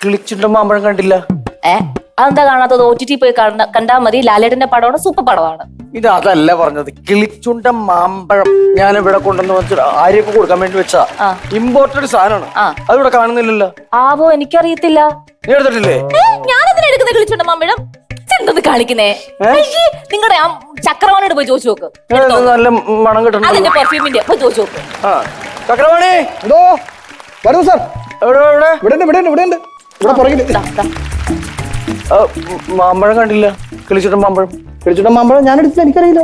കിളിച്ചുണ്ട മാമ്പഴം കണ്ടില്ല. അതെന്താ കാണാത്തത്? OTT പോയി കണ്ടാ മതി. ലാലേട്ടന്റെ പടമാണ്, സൂപ്പർ പടമാണ്. ഇത് അതല്ല പറഞ്ഞത്, കിളിച്ചുണ്ട മാമ്പഴം ഞാൻ ഇവിടെ കൊണ്ടുവന്ന് വെച്ചിട്ട് ആരെയൊക്കെ കൊടുക്കാൻ വേണ്ടി വെച്ചാ ഇമ്പോർട്ടഡ് സാധനമാണ്. അതിവിടെ കാണുന്നില്ലല്ലോ. ആവോ, എനിക്കറിയത്തില്ല. നീ എടുത്തിട്ടില്ലേ? ഞാനെന്തിനാ എടുക്കുന്ന കിളിച്ചുണ്ട മാമ്പഴം? എന്തത് കാണിക്കുന്നേ? നിങ്ങളുടെ ആ ചക്രവാണിയോട് പോയി ചോദിച്ചു നോക്ക്. നല്ല മണം കിട്ടണം. അതിന്റെ പെർഫ്യൂമിന്റെ പോയി ചോദിച്ചു നോക്ക്. ചക്രവാണി എന്തോ വരൂ സാർ. എവിടെ എവിടെ? ഇവിടെ ഉണ്ട്. ഇവിടെ പുറകില് മാമ്പഴം കണ്ടില്ല. കിളിച്ചുണ്ട മാമ്പഴം ഞാൻ എടുത്തില്ല, എനിക്കറിയില്ല.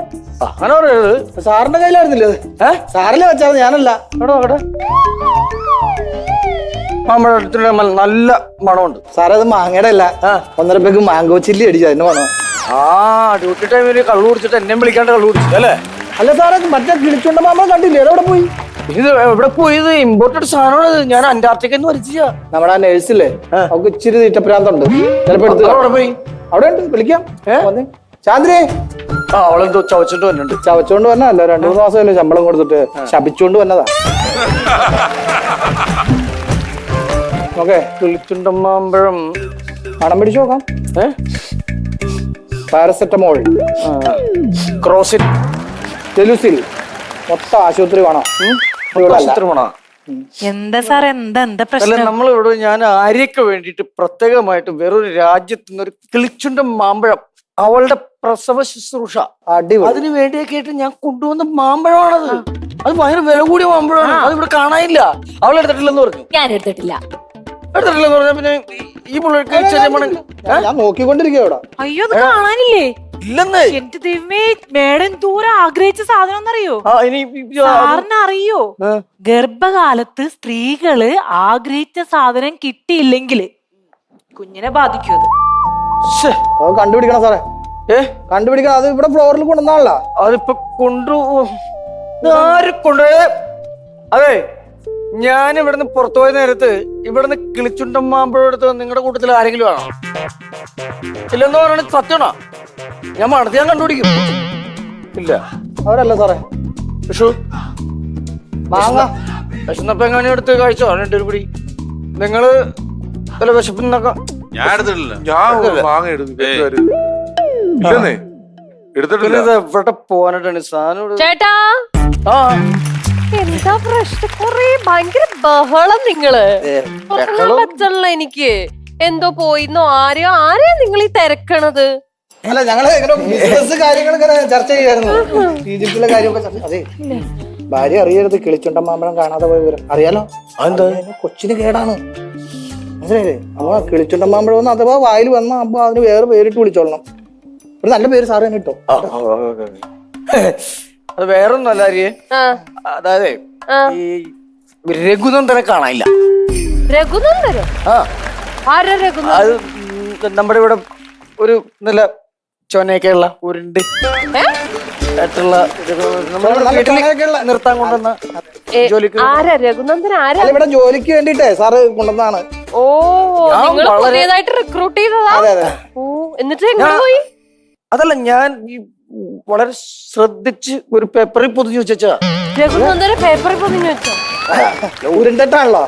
അങ്ങനെ പറയരുത്. സാറിന്റെ കയ്യിലായിരുന്നില്ല അത്. സാറിലെ വെച്ചാൽ ഞാനല്ല. അവിടെ മാമ്പഴം എടുത്തിട്ട് നല്ല മണമുണ്ട്. സാറേ അത് മാങ്ങയുടെ അല്ല, 1.5 പേക്ക് മാങ്കോ ചില്ലി അടിച്ചു അതിന്റെ മണം. ഡ്യൂട്ടി ടൈമിൽ കള്ളു കുടിച്ചിട്ട് എന്നെയും വിളിക്കാണ്ട് കള്ളു കുടിച്ചു അല്ലേ? അല്ല സാറേ, മറ്റേ കിളിച്ചുണ്ട മാമ്പഴം കണ്ടില്ലേ? എവിടെ പോയി? ഇത് എവിടെ പോയത്? ഇമ്പോർട്ടഡ് സാധനമാണ്. ഞാൻ അന്റാർട്ടിക്കന്ന് വരച്ചില്ല. നമ്മുടെ ആ നേഴ്സില്ലേ, അവർക്ക് ഇച്ചിരി തീറ്റപ്രാന്തുണ്ട്. ചിലപ്പോ എടുത്ത് അവിടെ പോയി. അവിടെ ഉണ്ട്, വിളിക്കാം. ചാന്ദ്രേ. അവളെന്തോ ചവച്ചോണ്ട് വന്നിട്ടുണ്ട്. ചവച്ചോണ്ട് വന്നതല്ല, 2-3 മാസമല്ലേ ശമ്പളം കൊടുത്തിട്ട് ശപിച്ചോണ്ട് വന്നതാ. ഓക്കെ, കിളിച്ചുണ്ട മാമ്പഴം മണം പിടിച്ചു നോക്കാം. പാരസെറ്റമോൾ, ക്രോസിൻ, ടെലുസിൽ, മൊത്തം ആശുപത്രി വേണം. എന്താ സാർ, എന്താ പ്രശ്നം? നമ്മളിവിടെ ഞാൻ ആര്യക്ക് വേണ്ടിട്ട് പ്രത്യേകമായിട്ട് വേറൊരു രാജ്യത്ത് നിന്ന് ഒരു കിളിച്ചുണ്ട മാമ്പഴം, അവളുടെ പ്രസവ ശുശ്രൂഷ, അതിന് വേണ്ടിയൊക്കെ ആയിട്ട് ഞാൻ കൊണ്ടുവന്ന മാമ്പഴമാണത്. അത് ഭയങ്കര വില കൂടിയ മാമ്പഴമാണ്. അത് ഇവിടെ കാണാനില്ല. അവൾ എടുത്തിട്ടില്ലെന്ന് പറഞ്ഞു. ഞാൻ എടുത്തിട്ടില്ല. എടുത്തിട്ടില്ലെന്ന് പറഞ്ഞാ പിന്നെ ഈ പിള്ളേർക്ക് ചെറിയ മണം. ഞാൻ നോക്കിക്കൊണ്ടിരിക്കുക ഇവിടെ. അയ്യോ, അത് കാണാനില്ലേ? ഇല്ലെന്നേ. എന്റെ ദൈവമേ, മേഡം ദൂരെ ആഗ്രഹിച്ച സാധനം എന്നറിയോ? അറിയോ, ഗർഭകാലത്ത് സ്ത്രീകള് ആഗ്രഹിച്ച സാധനം കിട്ടിയില്ലെങ്കിൽ കുഞ്ഞിനെ ബാധിക്കും. അത് കണ്ടുപിടിക്കണം സാറേ. കണ്ടുപിടിക്കണം. അത് ഇവിടെ ഫ്ലോറിൽ കൊണ്ടുവന്നാണല്ലോ. അതിപ്പോ ആര് കൊണ്ടുപോയ? അതെ, ഞാൻ ഇവിടുന്ന് പുറത്തുപോയ നേരത്ത് ഇവിടുന്ന് കിളിച്ചുണ്ട മാമ്പഴം എടുത്ത് നിങ്ങളുടെ കൂട്ടത്തിൽ ആരെങ്കിലും ആണോ? ഇല്ലെന്ന് പറയണ സത്യമാണോ? ഞാൻ മണത്ത് ഞാൻ കണ്ടുപിടിക്കും. ഇല്ല, അവരല്ല സാറേ. വിഷു മാങ്ങ വിശന്നപ്പ എങ്ങനെ എടുത്ത് കഴിച്ചോ? 2 പിടി. നിങ്ങള് വല്ല വിശപ്പിന്നൊക്കെ ഞാൻ എടുത്തിട്ടില്ല. എവിടെ പോകാനായിട്ടാണ് സാധനം? ചേട്ടാ, എന്താ പ്രശ്നം? ഭയങ്കര ബഹളം. നിങ്ങള് പറ്റല്ല. എനിക്ക് എന്തോ പോയിന്നോ? ആരെയാ നിങ്ങൾ ഈ തിരക്കണത്? അല്ല, ഞങ്ങള് ബിസിനസ് കാര്യങ്ങൾ ഇങ്ങനെ ചർച്ച ചെയ്യായിരുന്നു. ഈജിപ്തിലെ കാര്യമൊക്കെ. അതെ, ഭാര്യ അറിയരുത് കിളിച്ചുണ്ട മാമ്പഴം കാണാതെ പോയി വരും. അറിയാലോ, കൊച്ചിന് കേടാണ്. മനസ്സിലായില്ലേ? അപ്പൊ കിളിച്ചുണ്ട മാമ്പഴം ഒന്ന് അഥവാ വായിൽ വന്ന അപ്പൊ അതിന് വേറെ പേരിട്ട് വിളിച്ചോളണം. ഒരു നല്ല പേര് സാറ് തന്നെ ഇട്ടോ. അത് വേറൊന്നല്ല ആര്യെ. അതായത് ഈ രഘുനന്ദനെ കാണാനില്ല. രഘുനന്ദനോ? അത് നമ്മുടെ ഇവിടെ ഒരു നല്ല ചൊനയൊക്കെയുള്ള ഉരുണ്ട് നിർത്താൻ കൊണ്ടുവന്ന ജോലിക്ക്. ഇവിടെ ജോലിക്ക് വേണ്ടിട്ടേ സാറ് കൊണ്ടുവന്നാണ്. ഓ, പുതിയതായിട്ട് റിക്രൂട്ട് ചെയ്തതാ? എന്നിട്ട് പോയി? അതല്ല, ഞാൻ വളരെ ശ്രദ്ധിച്ച് ഒരു പേപ്പറിൽ പൊതിഞ്ഞു വെച്ചാ. രഘുനന്ദനെ പേപ്പറിൽ പൊതിഞ്ഞു വെച്ചോ? ഉരുണ്ടിട്ടാണല്ലോ,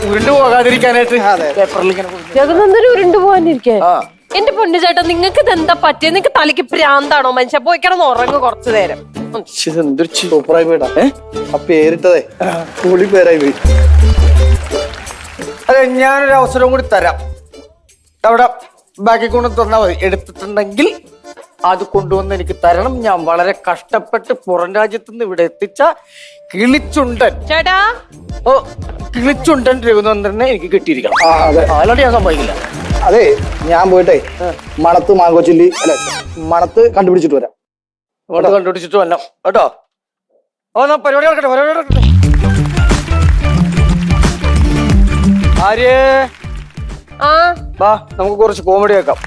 ഉരുണ്ട് പോകാതിരിക്കാനായിട്ട് പേപ്പറിൽ ഇങ്ങനെ. രഘുനന്ദന് ഉരുണ്ട് പോകാനിരിക്കേ? എന്റെ പൊന്നു ചേട്ടാ, നിങ്ങൾക്ക് ഇതെന്താ പറ്റിയ? നിങ്ങൾക്ക് തലയ്ക്ക് പ്രാന്താണോ? മനുഷ്യ പോയി കിടന്ന് ഉറങ്ങു കുറച്ചു നേരം. സൂപ്പറായി പോയിട്ടാ ആ പേരിട്ടതേ. കൂടി പേരായി പോയി. അതെ, ഞാനൊരു അവസരം കൂടി തരാം. അവിടെ ബാക്കി കൊണ്ട് തന്നാ മതി. എടുത്തിട്ടുണ്ടെങ്കിൽ അത് കൊണ്ടുവന്ന് എനിക്ക് തരണം. ഞാൻ വളരെ കഷ്ടപ്പെട്ട് പുറം രാജ്യത്തുനിന്ന് ഇവിടെ എത്തിച്ച കിളിച്ചുണ്ടൻ ചേട്ടാ, കിളിച്ചുണ്ടൻ രഘുനന്ദനെ എനിക്ക് കിട്ടിയിരിക്കണം. അല്ലാണ്ട് ഞാൻ സമ്മതിക്കില്ല. അതെ, ഞാൻ പോയിട്ടേ മണത്ത് മാങ്കോ ചില്ലി അല്ല മണത്ത് കണ്ടുപിടിച്ചിട്ട് വരാം. കണ്ടുപിടിച്ചിട്ട് വരണം കേട്ടോ. പരിപാടി നടക്കട്ടെ. ആര്യേ, നമുക്ക് കുറച്ച് കോമഡി ആക്കാം.